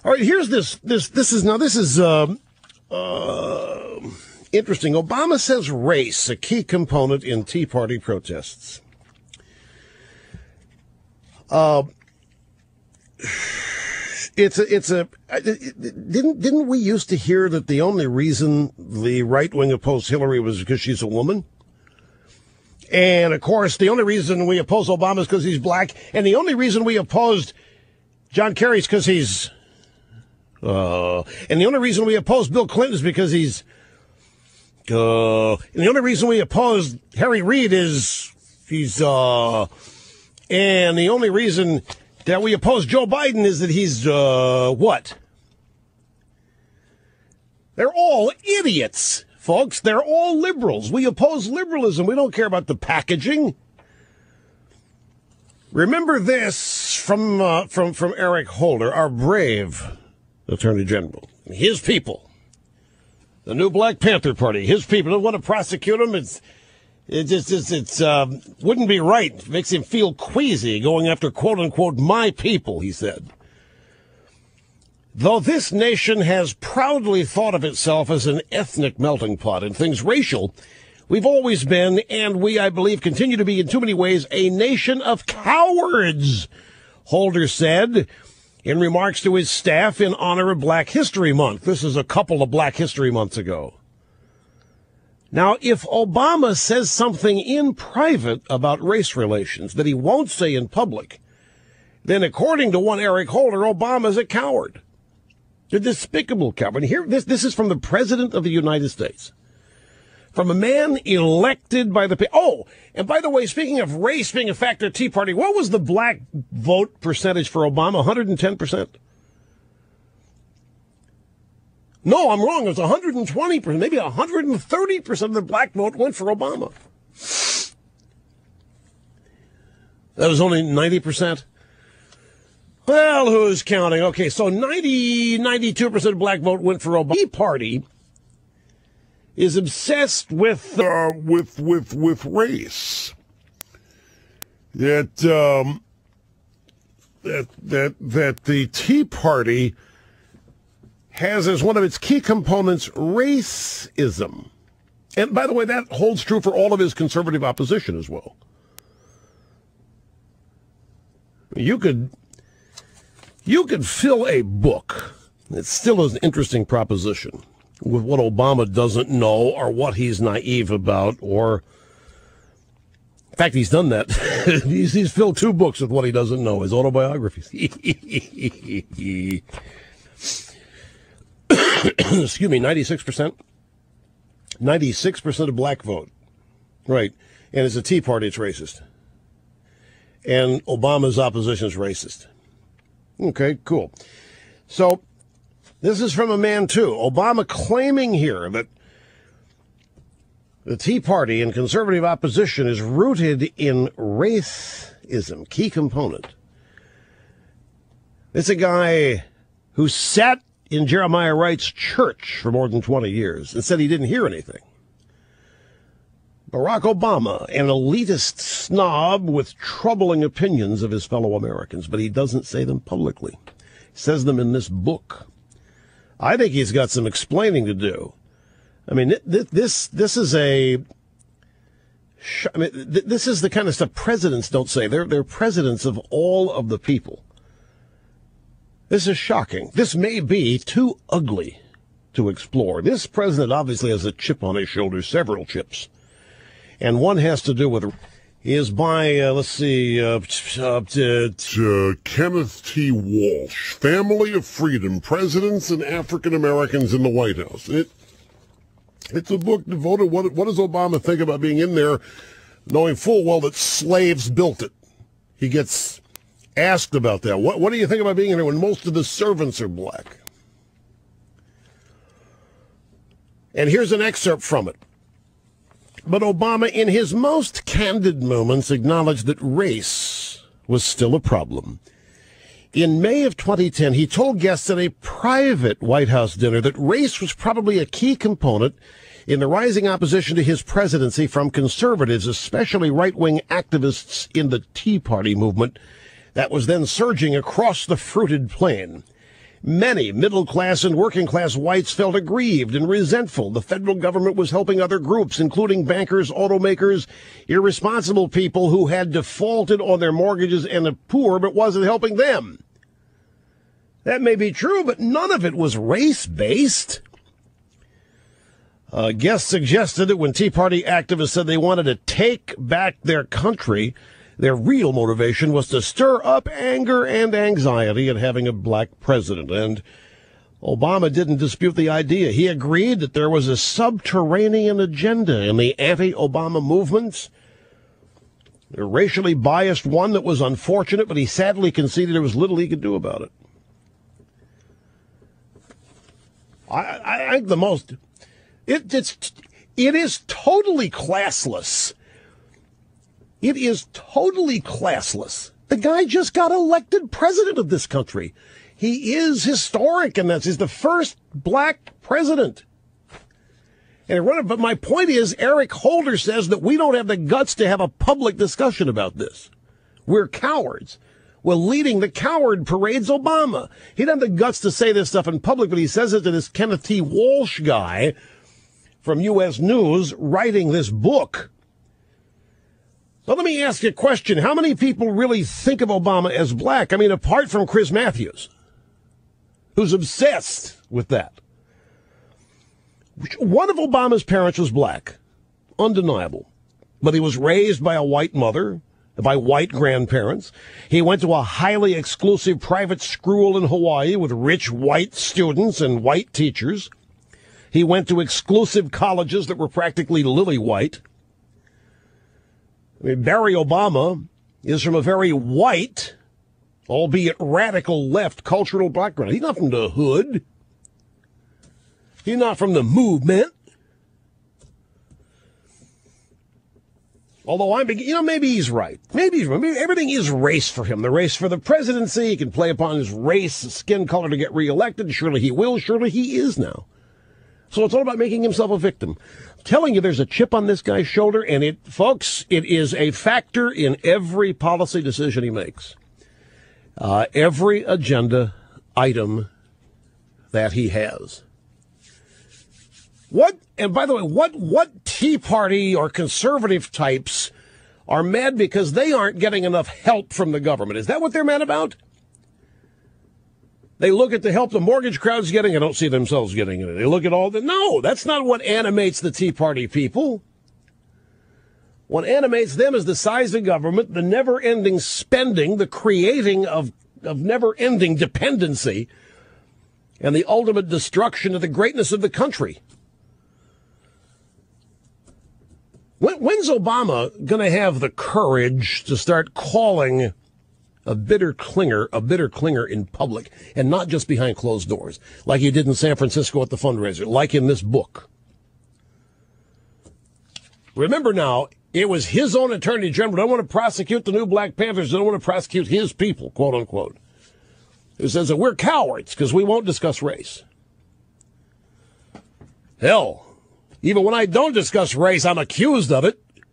All right, here's this is interesting. Obama says race a key component in Tea Party protests. Didn't we used to hear that the only reason the right wing opposed Hillary was because she's a woman? And of course, the only reason we oppose Obama is because he's black, and the only reason we opposed John Kerry is because he's and the only reason we opposed Bill Clinton is because he's and the only reason we opposed Harry Reid is he's and the only reason that we oppose Joe Biden is that he's what? They're all idiots, folks. They're all liberals. We oppose liberalism. We don't care about the packaging. Remember this from Eric Holder, our brave Attorney General. His people, the new Black Panther Party, his people don't want to prosecute him. It wouldn't be right. It makes him feel queasy going after, quote unquote, my people, he said. Though this nation has proudly thought of itself as an ethnic melting pot and things racial, we've always been, and we, I believe, continue to be in too many ways, a nation of cowards, Holder said in remarks to his staff in honor of Black History Month. This is a couple of Black History Months ago. Now, if Obama says something in private about race relations that he won't say in public, then according to one Eric Holder, Obama's a coward. A despicable coward. And here, this is from the President of the United States. From a man elected by the people. Oh, and by the way, speaking of race being a factor at Tea Party, what was the black vote percentage for Obama? 110%? No, I'm wrong. It was 120%, maybe 130% of the black vote went for Obama. That was only 90%? Well, who's counting? Okay, so 92% of black vote went for Obama. The Tea Party is obsessed with race. That the Tea Party has as one of its key components racism. And by the way, that holds true for all of his conservative opposition as well. You could fill a book, it still is an interesting proposition, with what Obama doesn't know or what he's naive about, or in fact, he's done that. he's filled 2 books with what he doesn't know, his autobiographies. Excuse me, 96%? 96% of black vote. Right. And as a Tea Party, it's racist. And Obama's opposition is racist. Okay, cool. So, this is from a man, too. Obama claiming here that the Tea Party and conservative opposition is rooted in racism, key component. It's a guy who sat in Jeremiah Wright's church for more than 20 years and said he didn't hear anything. Barack Obama, an elitist snob with troubling opinions of his fellow Americans, but he doesn't say them publicly. He says them in this book. I think he's got some explaining to do. I mean, this is the kind of stuff presidents don't say. They're presidents of all of the people. This is shocking. This may be too ugly to explore. This president obviously has a chip on his shoulder, several chips. And one has to do with, is by, Kenneth T. Walsh, Family of Freedom, Presidents and African Americans in the White House. It's a book devoted, what does Obama think about being in there, knowing full well that slaves built it? He gets asked about that. What do you think about being in there when most of the servants are black? And here's an excerpt from it. But Obama, in his most candid moments, acknowledged that race was still a problem. In May of 2010, he told guests at a private White House dinner that race was probably a key component in the rising opposition to his presidency from conservatives, especially right-wing activists in the Tea Party movement that was then surging across the fruited plain. Many middle-class and working-class whites felt aggrieved and resentful. The federal government was helping other groups, including bankers, automakers, irresponsible people who had defaulted on their mortgages, and the poor, but wasn't helping them. That may be true, but none of it was race-based. Guests suggested that when Tea Party activists said they wanted to take back their country, their real motivation was to stir up anger and anxiety at having a black president. And Obama didn't dispute the idea. He agreed that there was a subterranean agenda in the anti-Obama movements, a racially biased one that was unfortunate, but he sadly conceded there was little he could do about it. I think the most... It is totally classless. It is totally classless. The guy just got elected president of this country. He is historic, and he's the first black president. But my point is, Eric Holder says that we don't have the guts to have a public discussion about this. We're cowards. Well, leading the coward parade's Obama. He doesn't have the guts to say this stuff in public, but he says it to this Kenneth T. Walsh guy from U.S. News writing this book. But let me ask you a question. How many people really think of Obama as black? I mean, apart from Chris Matthews, who's obsessed with that. One of Obama's parents was black. Undeniable. But he was raised by a white mother, by white grandparents. He went to a highly exclusive private school in Hawaii with rich white students and white teachers. He went to exclusive colleges that were practically lily white. I mean, Barry Obama is from a very white, albeit radical left cultural background. He's not from the hood. He's not from the movement. Although maybe he's right. Maybe everything is race for him. The race for the presidency. He can play upon his race, skin color to get reelected. Surely he will. Surely he is now. So it's all about making himself a victim. I'm telling you, there's a chip on this guy's shoulder, and folks, it is a factor in every policy decision he makes. Every agenda item that he has. And by the way, what Tea Party or conservative types are mad because they aren't getting enough help from the government? Is that what they're mad about? They look at the help the mortgage crowd's getting and don't see themselves getting it. They look at no, that's not what animates the Tea Party people. What animates them is the size of government, the never-ending spending, the creating of never-ending dependency, and the ultimate destruction of the greatness of the country. When's Obama going to have the courage to start calling a bitter clinger in public, and not just behind closed doors, like he did in San Francisco at the fundraiser, like in this book? Remember now, it was his own attorney general. Don't want to prosecute the new Black Panthers. Don't want to prosecute his people, quote unquote. Who says that we're cowards because we won't discuss race. Hell, even when I don't discuss race, I'm accused of it.